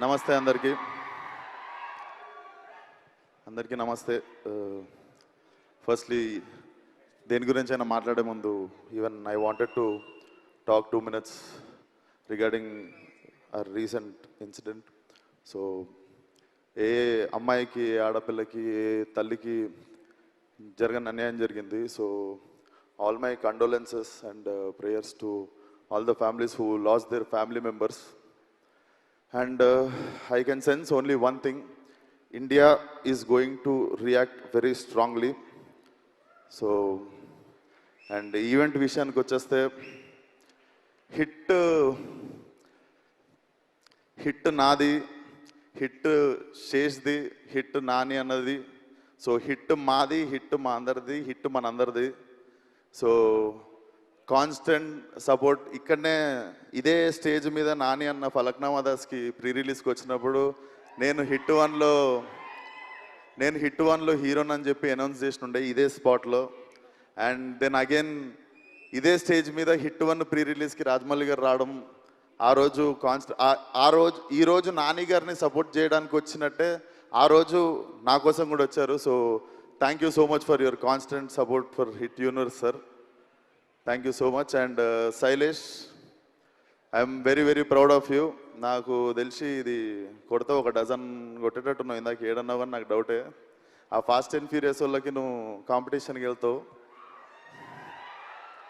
నమస్తే అందరికీ నమస్తే. ఫస్ట్లీ దేని గురించి అయినా మాట్లాడే ముందు even I wanted to talk 2 minutes regarding a recent incident. So ఏ అమ్మాయికి ఆడపిల్లకి ఏ తల్లికి జరగని అన్యాయం జరిగింది. So all my condolences and prayers to all the families who lost their family members. And I can sense only one thing: India is going to react very strongly. So, and event vishayaniki vacheste hit naadi, hit sheshdi, hit nani annadi. So hit maadi, hit ma andardi, hit manandardi. So constant support. ఇక్కడనే ఇదే stage మీద నాని అన్న Falaknuma దాస్కి pre రిలీజ్కి వచ్చినప్పుడు నేను hit వన్లో హీరోని అని చెప్పి అనౌన్స్ చేసినుండే ఇదే స్పాట్లో. అండ్ దెన్ అగైన్ ఇదే స్టేజ్ మీద హిట్ 1 ప్రీ రిలీజ్కి రాజమౌళి గారు రావడం, ఈరోజు నాని గారిని సపోర్ట్ చేయడానికి వచ్చినట్టే ఆ రోజు నా కోసం కూడా వచ్చారు. So thank you so much for your constant support for hit universe sir. Thank you so much. And Shailesh, I'm very very proud of you. నాకు తెలిసి ఇది కొడితే 1 డజన్ కొట్టేటట్టున్నావు. ఇందాక 7 అన్నావు కానీ నాకు డౌటే. ఆ ఫాస్ట్ అండ్ ఫ్యూరియస్ వాళ్ళకి నువ్వు కాంపిటీషన్కి వెళ్తావు.